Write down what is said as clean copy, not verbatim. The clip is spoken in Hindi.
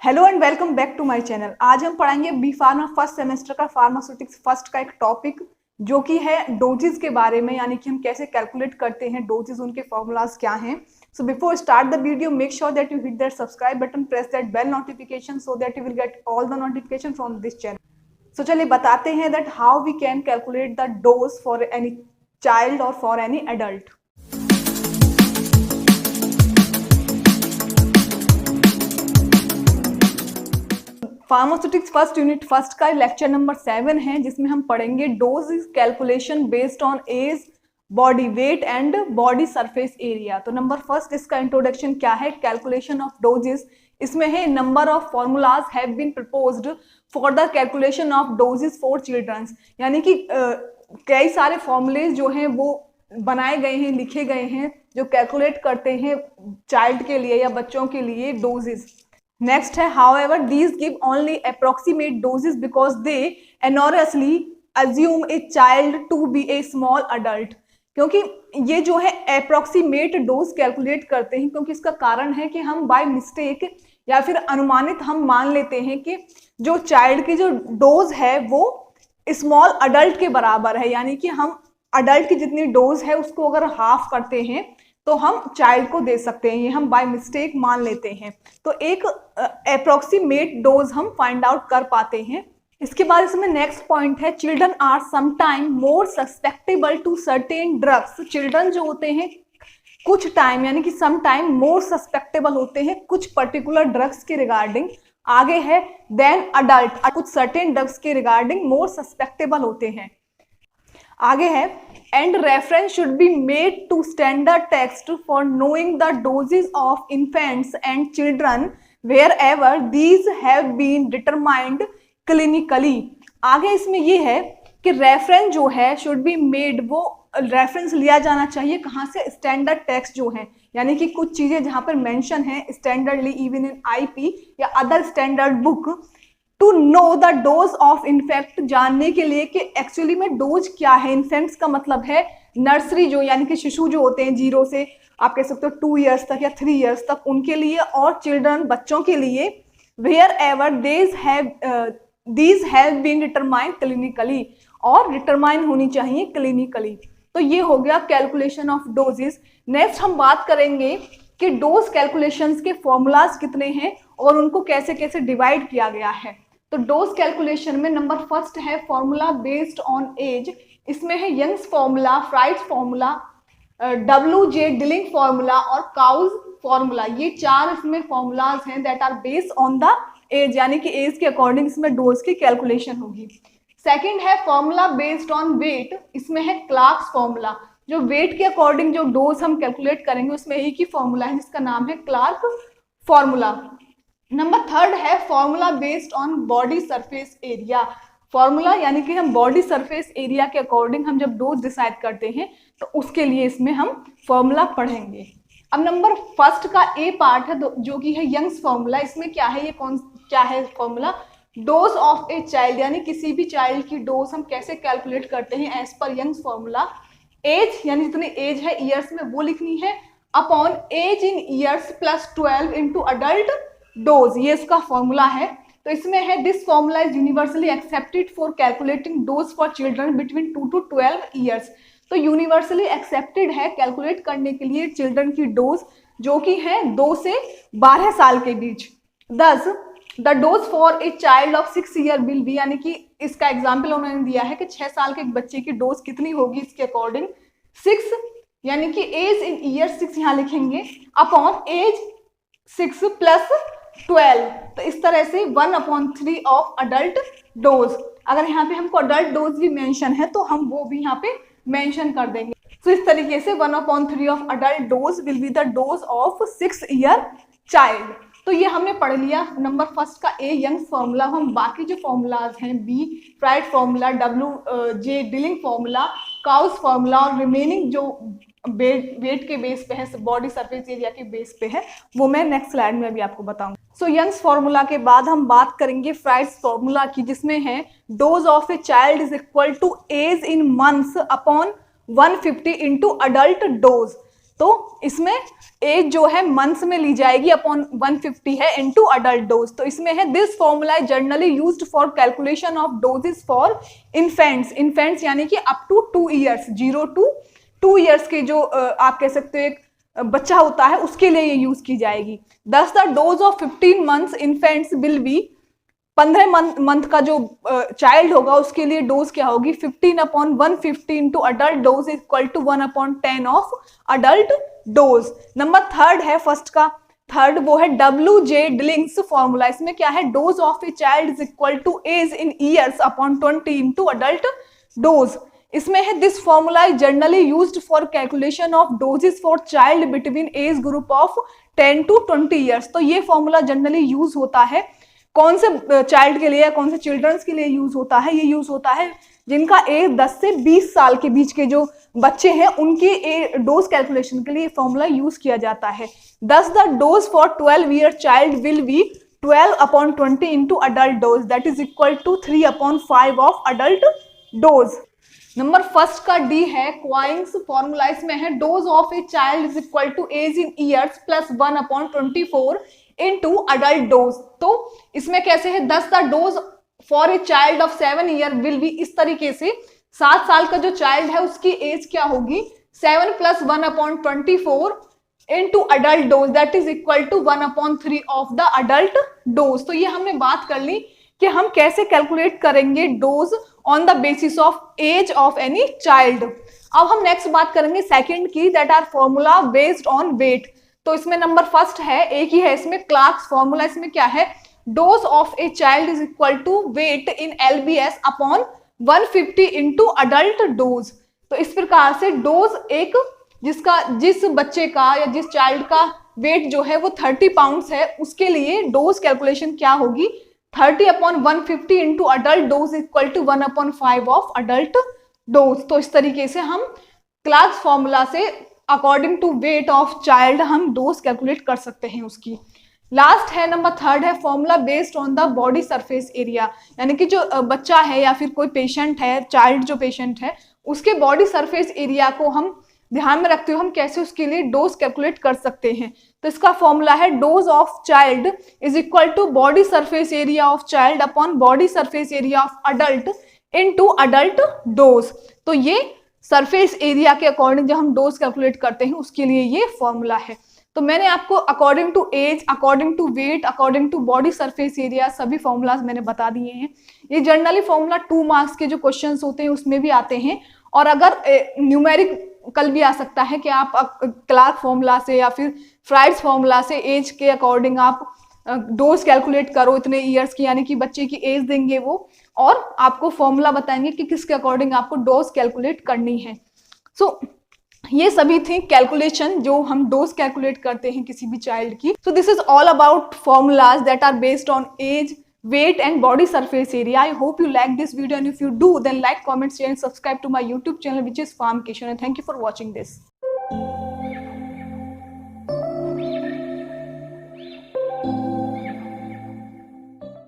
Hello and welcome back to my channel. आज हम पढ़ाएंगे बी फार्मा फर्स्ट सेमेस्टर का फार्मास्यूटिक्स फर्स्ट का एक टॉपिक जो कि है डोजेस के बारे में, यानी कि हम कैसे कैलकुलेट करते हैं डोजेस, उनके फॉर्मूलाज क्या हैं। So before start the video make sure that you hit that subscribe button, press that bell notification so that you will get all the notification from this channel. So चलिए बताते हैं that how we can calculate the dose for any child और for any adult. Pharmaceutics first unit first का लेक्चर नंबर 7 है, जिसमें हम पढ़ेंगे dose calculation based on age, body weight and body surface area. तो नंबर फर्स्ट इसका इंट्रोडक्शन क्या है, कैलकुलेशन ऑफ डोजेस। इसमें है number of formulas have been proposed for the calculation of doses for childrens, यानी कि कई सारे फॉर्मूलेज जो हैं वो बनाए गए हैं, लिखे गए हैं, जो कैलकुलेट करते हैं चाइल्ड के लिए या बच्चों के लिए डोजेस। नेक्स्ट है however these give only approximate doses because they erroneously assume a child to be a small adult। क्योंकि ये जो है अप्रोक्सीमेट डोज कैलकुलेट करते हैं, क्योंकि इसका कारण है कि हम बाय मिस्टेक या फिर अनुमानित हम मान लेते हैं कि जो चाइल्ड की जो डोज है वो स्मॉल अडल्ट के बराबर है, यानी कि हम अडल्ट की जितनी डोज है उसको अगर हाफ करते हैं तो हम चाइल्ड को दे सकते हैं, ये हम बाय मिस्टेक मान लेते हैं। तो एक अप्रोक्सीमेट डोज हम फाइंड आउट कर पाते हैं। इसके बाद इसमें नेक्स्ट पॉइंट है children are sometime more susceptible to certain drugs. Children जो होते हैं कुछ टाइम यानी कि सम टाइम मोर सस्पेक्टेबल होते हैं कुछ पर्टिकुलर ड्रग्स के रिगार्डिंग। आगे है देन अडल्ट, कुछ सर्टेन ड्रग्स के रिगार्डिंग मोर सस्पेक्टेबल होते हैं। आगे है and reference should be made to standard text for knowing the doses of infants and children wherever these have been determined clinically. आगे इसमें ये है कि रेफरेंस जो है शुड बी मेड, वो रेफरेंस लिया जाना चाहिए कहाँ से, स्टैंडर्ड टेक्स्ट जो है, यानी कि कुछ चीजें जहाँ पर मेंशन है स्टैंडर्डली इवन इन आईपी या other standard book, to know the dose of infant, जानने के लिए कि एक्चुअली में डोज क्या है। इन्फेक्ट्स का मतलब है नर्सरी जो, यानी कि शिशु जो होते हैं 0 से आप कह सकते हो 2 ईयर्स तक या 3 ईयर्स तक, उनके लिए, और चिल्ड्रन बच्चों के लिए wherever these have been determined clinically, और डिटरमाइन होनी चाहिए क्लिनिकली। तो ये हो गया कैलकुलेशन ऑफ डोजेस। नेक्स्ट हम बात करेंगे कि डोज कैलकुलेशंस के फॉर्मूलाज कितने हैं और उनको कैसे कैसे डिवाइड किया गया है। तो डोज कैलकुलेशन में नंबर फर्स्ट है फॉर्मूला बेस्ड ऑन एज। इसमें है Young's formula, Fried's formula, WJ Dilling formula और काउज फॉर्मूला। ये 4 इसमें फॉर्मूलाज हैं that are based on the age, यानी कि एज के अकॉर्डिंग इसमें डोज की कैलकुलेशन होगी। सेकेंड है फॉर्मूला बेस्ड ऑन वेट। इसमें है क्लार्क्स फॉर्मूला, जो वेट के अकॉर्डिंग जो डोज हम कैलकुलेट करेंगे उसमें एक ही फॉर्मूला है जिसका नाम है क्लार्क फॉर्मूला। नंबर थर्ड है formula based on body surface area. Formula यानी कि हम बॉडी सरफेस एरिया के अकॉर्डिंग हम जब डोज डिसाइड करते हैं तो उसके लिए इसमें हम फॉर्मूला पढ़ेंगे। अब नंबर फर्स्ट का ए पार्ट है जो कि है यंग्स फॉर्मूला। इसमें क्या है, ये क्या है formula, dose of a child, यानी किसी भी चाइल्ड की डोज हम कैसे कैलकुलेट करते हैं as per Young's formula. As यानी जितनी एज है ईयर्स में वो लिखनी है, upon age in years plus 12 into adult dose, ये इसका फॉर्मूला है। तो इसमें है this formula is universally accepted for calculating dose for children between 2 to 12 years. तो यूनिवर्सली एक्सेप्टेड है कैलकुलेट करने के लिए चिल्ड्रन की डोज जो कि है 2 से 12 साल के बीच। दस the dose for a child of 6 year will B, यानी कि इसका एग्जाम्पल उन्होंने दिया है कि 6 साल के बच्चे की डोज कितनी होगी इसके अकॉर्डिंग 6, यानी कि एज इन ईयर 6 यहाँ लिखेंगे, अपॉन एज 6 प्लस 12। तो इस तरह से 1/3 ऑफ अडल्ट डोज। अगर यहाँ पे हमको अडल्ट डोज भी मेंशन है तो हम वो भी यहाँ पे मेंशन कर देंगे। तो इस तरीके से 1/3 of adult dose will be the dose of 6 year child. तो ये हमने पढ़ लिया नंबर फर्स्ट का ए यंग्स फॉर्मूला। हम बाकी जो फॉर्मूलाज हैं B Fried formula, WJ Dilling formula, काउस फॉर्मूला और रिमेनिंग जो वेट के बेस पे है, बॉडी सरफेस एरिया के बेस पे है, वो मैं नेक्स्ट स्लाइड में अभी आपको बताऊंगा। सो यंग्स फॉर्मूला के बाद हम बात करेंगे फ्राइड्स फॉर्मूला की, जिसमें है dose of a child is equal to age in months upon 150 into adult dose. तो इसमें एज जो है मंथ्स में ली जाएगी अपॉन 150 है इनटू अडल्ट डोज। तो इसमें है this formula is generally used for calculation of doses for infants यानी कि up to 2 years, 0 to 2 years के जो आप कह सकते हो एक बच्चा होता है उसके लिए ये यूज की जाएगी। दस the dose of 15 months infants will be, 15 month का जो चाइल्ड होगा उसके लिए डोज क्या होगी 15/150 into adult dose equal to 1/10 of adult dose. Number third है फर्स्ट का थर्ड, वो है WJ डिलिंग्स फॉर्मूला। इसमें क्या है dose of a child is equal to age in years upon 20 into adult dose. इसमें है this formula is generally used for calculation of doses for child between age group of 10 to 20 years. तो ये फॉर्मूला जनरली यूज होता है कौन से चाइल्ड के लिए, कौन से चिल्ड्रंस के लिए यूज होता है, ये यूज होता है जिनका एज 10 से 20 साल के बीच के जो बच्चे हैं उनके डोज कैलकुलेशन के लिए फॉर्मूला यूज किया जाता है। Thus the dose for 12 year child will be 12/20 into adult dose that is equal to 3/5 of adult dose. Number first का डी है क्वाइंग्स फॉर्मूला। इसमें है dose of a child is equal to age in years plus 1/24 into adult dose. तो इसमें कैसे है 10 the dose for a child of 7 year will be, इस तरीके से 7 साल का जो चाइल्ड है उसकी एज क्या होगी 7 + 1/24 into adult dose that is equal to 1/3 of the adult dose. तो ये हमने बात कर ली कि हम कैसे कैलकुलेट करेंगे dose on the basis of age of any child. अब हम नेक्स्ट बात करेंगे सेकंड की, that are formula based on weight. तो इसमें नंबर फर्स्ट है, एक ही है इसमें क्लार्क्स फॉर्मूला। इसमें क्या है dose of a child is equal to weight in LBS upon 150 into adult dose. तो इस प्रकार से डोज एक जिस बच्चे का या जिस चाइल्ड का वेट जो है वो 30 पाउंड्स है उसके लिए डोज कैलकुलेशन क्या होगी 30/150 into adult dose equal to 1/5 of adult dose. तो इस तरीके से हम क्लार्क्स फॉर्मूला से according to weight of child हम डोज कैलकुलेट कर सकते हैं उसकी। लास्ट है नंबर थर्ड है formula based on the body surface area, यानी कि जो बच्चा है या फिर कोई पेशेंट है, चाइल्ड जो पेशेंट है उसके बॉडी सरफेस एरिया को हम ध्यान में रखते हुए हम कैसे उसके लिए डोज कैलकुलेट कर सकते हैं। तो इसका फॉर्मूला है dose of child is equal to body surface area of child upon body surface area of adult into adult dose. तो ये सरफेस एरिया के अकॉर्डिंग जब हम डोज कैलकुलेट करते हैं उसके लिए ये फॉर्मूला है। तो मैंने आपको according to age, according to weight, according to body surface area सभी फॉर्मूलाज मैंने बता दिए हैं। ये जनरली फॉर्मूला 2 मार्क्स के जो क्वेश्चंस होते हैं उसमें भी आते हैं, और अगर न्यूमेरिक कल भी आ सकता है कि आप क्लार्क फॉर्मूला से या फिर फ्राइड्स फॉर्मूला से एज के अकॉर्डिंग आप डोज कैलकुलेट करो इतने ईयर्स की, यानी कि बच्चे की एज देंगे वो और आपको फॉर्मूला बताएंगे कि किसके अकॉर्डिंग आपको डोज कैलकुलेट करनी है। सो ये सभी थी कैलकुलेशन जो हम डोज कैलकुलेट करते हैं किसी भी चाइल्ड की। So this is all about formulas that are based on age, weight and body surface area. I hope you like this video, and if you do then like, comment, share and subscribe to my YouTube channel which is Farm Kitchen, and thank you for watching this.